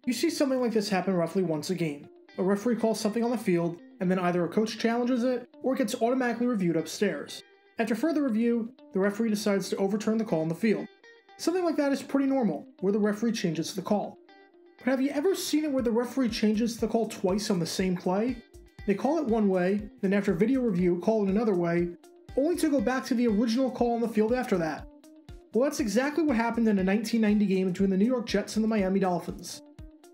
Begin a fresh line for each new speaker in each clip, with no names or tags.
You see something like this happen roughly once a game. A referee calls something on the field, and then either a coach challenges it, or it gets automatically reviewed upstairs. After further review, the referee decides to overturn the call on the field. Something like that is pretty normal, where the referee changes the call. But have you ever seen it where the referee changes the call twice on the same play? They call it one way, then after video review call it another way, only to go back to the original call on the field after that. Well, that's exactly what happened in a 1990 game between the New York Jets and the Miami Dolphins.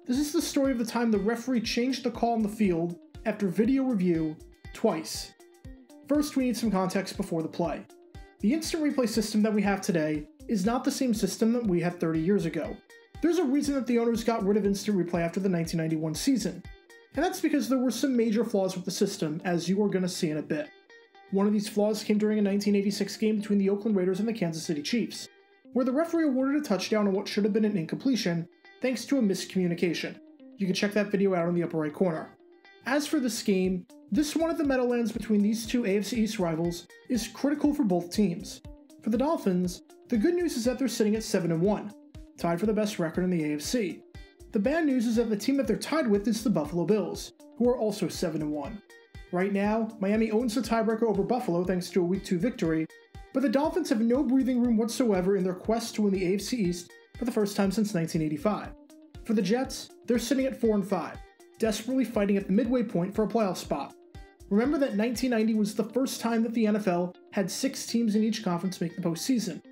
This is the story of the time the referee changed the call on the field after video review twice. First, we need some context before the play. The instant replay system that we have today is not the same system that we had 30 years ago. There's a reason that the owners got rid of instant replay after the 1991 season, and that's because there were some major flaws with the system, as you are going to see in a bit. One of these flaws came during a 1986 game between the Oakland Raiders and the Kansas City Chiefs, where the referee awarded a touchdown on what should have been an incompletion, thanks to a miscommunication. You can check that video out in the upper right corner. As for this game, this one of the Meadowlands between these two AFC East rivals is critical for both teams. For the Dolphins, the good news is that they're sitting at 7-1, tied for the best record in the AFC. The bad news is that the team that they're tied with is the Buffalo Bills, who are also 7-1. Right now, Miami owns the tiebreaker over Buffalo thanks to a Week 2 victory, but the Dolphins have no breathing room whatsoever in their quest to win the AFC East for the first time since 1985. For the Jets, they're sitting at 4-5, desperately fighting at the midway point for a playoff spot. Remember that 1990 was the first time that the NFL had 6 teams in each conference make the postseason.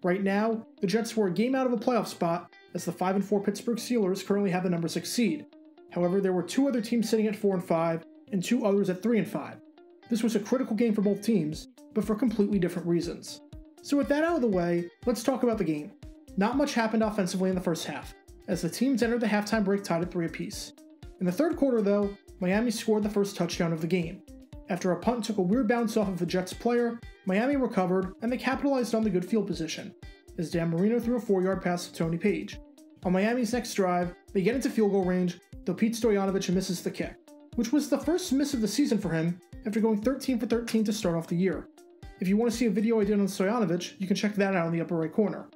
Right now, the Jets were a game out of a playoff spot, as the 5-4 Pittsburgh Steelers currently have the number 6 seed. However, there were 2 other teams sitting at 4-5, and 2 others at 3-5. This was a critical game for both teams, but for completely different reasons. So with that out of the way, let's talk about the game. Not much happened offensively in the first half, as the teams entered the halftime break tied at 3 apiece. In the third quarter though, Miami scored the first touchdown of the game. After a punt took a weird bounce off of the Jets player, Miami recovered, and they capitalized on the good field position, as Dan Marino threw a 4-yard pass to Tony Page. On Miami's next drive, they get into field goal range, though Pete Stoyanovich misses the kick, which was the first miss of the season for him after going 13 for 13 to start off the year. If you want to see a video I did on Stoyanovich, you can check that out in the upper right corner.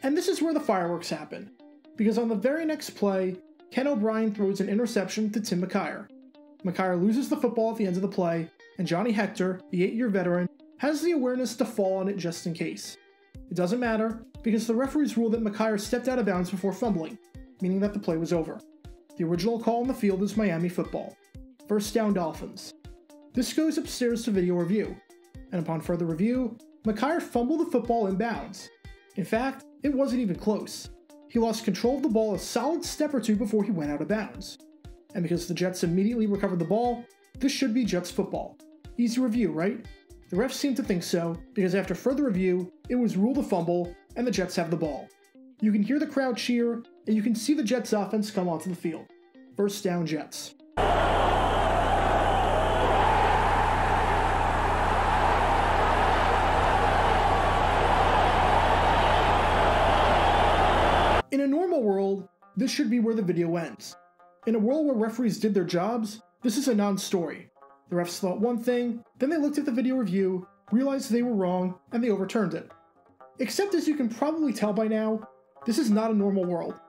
And this is where the fireworks happen, because on the very next play, Ken O'Brien throws an interception to Tim McKyer. McKyer loses the football at the end of the play, and Johnny Hector, the 8-year veteran, has the awareness to fall on it just in case. It doesn't matter, because the referees ruled that McKyer stepped out of bounds before fumbling, meaning that the play was over. The original call on the field is Miami football. First down Dolphins. This goes upstairs to video review, and upon further review, McKyer fumbled the football in bounds. In fact, it wasn't even close. He lost control of the ball a solid step or 2 before he went out of bounds. And because the Jets immediately recovered the ball, this should be Jets football. Easy review, right? The refs seem to think so, because after further review, it was ruled a fumble, and the Jets have the ball. You can hear the crowd cheer, and you can see the Jets offense come onto the field. First down Jets. In a normal world, this should be where the video ends. In a world where referees did their jobs, this is a non-story. The refs thought one thing, then they looked at the video review, realized they were wrong, and they overturned it. Except as you can probably tell by now, this is not a normal world.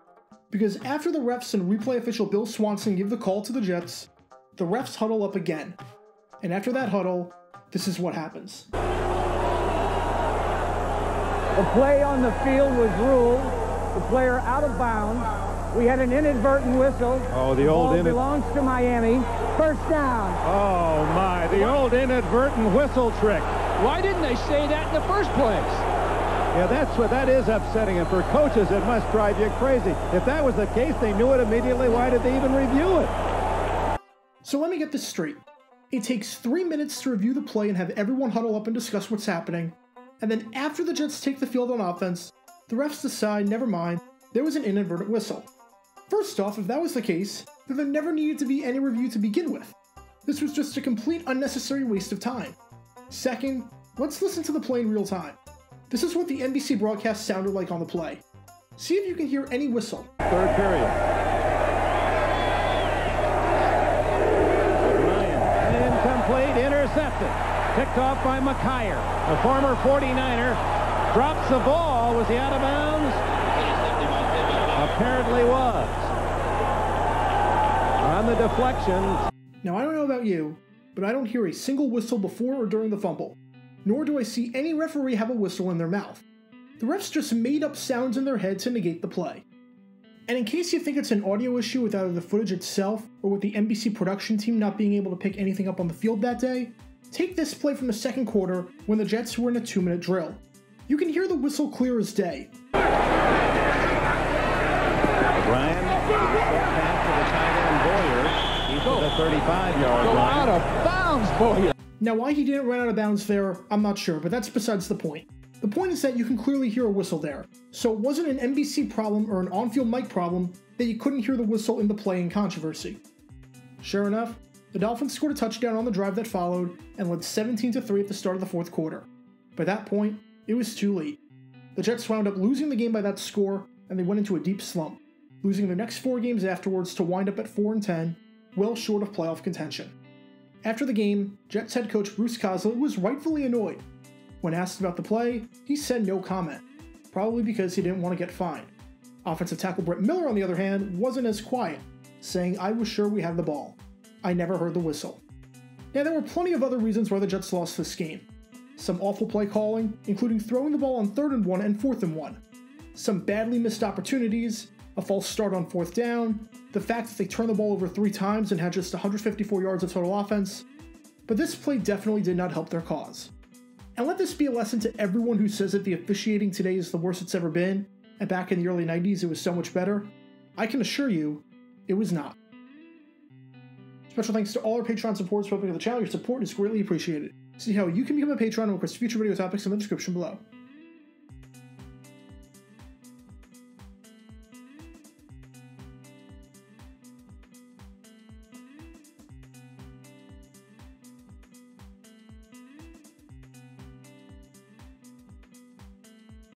Because after the refs and replay official Bill Swanson give the call to the Jets, the refs huddle up again. And after that huddle, this is what happens.
The play on the field was ruled. The player out of bounds. We had an inadvertent whistle.
Oh, the old
ball belongs to Miami. First down.
Oh my, the old inadvertent whistle trick.
Why didn't they say that in the first place?
Yeah, that is upsetting, and for coaches it must drive you crazy. If that was the case, they knew it immediately. Why did they even review it?
So let me get this straight. It takes 3 minutes to review the play and have everyone huddle up and discuss what's happening, and then after the Jets take the field on offense, the refs decide, never mind, there was an inadvertent whistle. First off, if that was the case, then there never needed to be any review to begin with. This was just a complete unnecessary waste of time. Second, let's listen to the play in real time. This is what the NBC broadcast sounded like on the play. See if you can hear any whistle.
Third period. Ryan, incomplete, intercepted. Picked off by McKyer. The former 49er drops the ball. Was he out of bounds? Apparently was. deflection.
Now, I don't know about you, but I don't hear a single whistle before or during the fumble, nor do I see any referee have a whistle in their mouth. The refs just made up sounds in their head to negate the play. And in case you think it's an audio issue with either the footage itself or with the NBC production team not being able to pick anything up on the field that day, take this play from the second quarter when the Jets were in a 2-minute drill. You can hear the whistle clear as day.
Ryan, pass to the tight end Boyer. He's to the 35-yard line.
Go out of bounds, Boyer.
Now, why he didn't run out of bounds there, I'm not sure, but that's besides the point. The point is that you can clearly hear a whistle there, so it wasn't an NBC problem or an on-field mic problem that you couldn't hear the whistle in the play in controversy. Sure enough, the Dolphins scored a touchdown on the drive that followed and led 17-3 at the start of the fourth quarter. By that point, it was too late. The Jets wound up losing the game by that score, and they went into a deep slump, losing their next 4 games afterwards to wind up at 4-10, well short of playoff contention. After the game, Jets head coach Bruce Kozlowitz was rightfully annoyed. When asked about the play, he said no comment, probably because he didn't want to get fined. Offensive tackle Brett Miller, on the other hand, wasn't as quiet, saying, "I was sure we had the ball. I never heard the whistle." Now, there were plenty of other reasons why the Jets lost this game. Some awful play calling, including throwing the ball on 3rd and 1 and 4th and 1. Some badly missed opportunities, a false start on 4th down, the fact that they turned the ball over 3 times and had just 154 yards of total offense. But this play definitely did not help their cause. And let this be a lesson to everyone who says that the officiating today is the worst it's ever been, and back in the early 90s it was so much better. I can assure you, it was not. Special thanks to all our Patreon supporters for helping the channel. Your support is greatly appreciated. See how you can become a patron and request future video topics in the description below.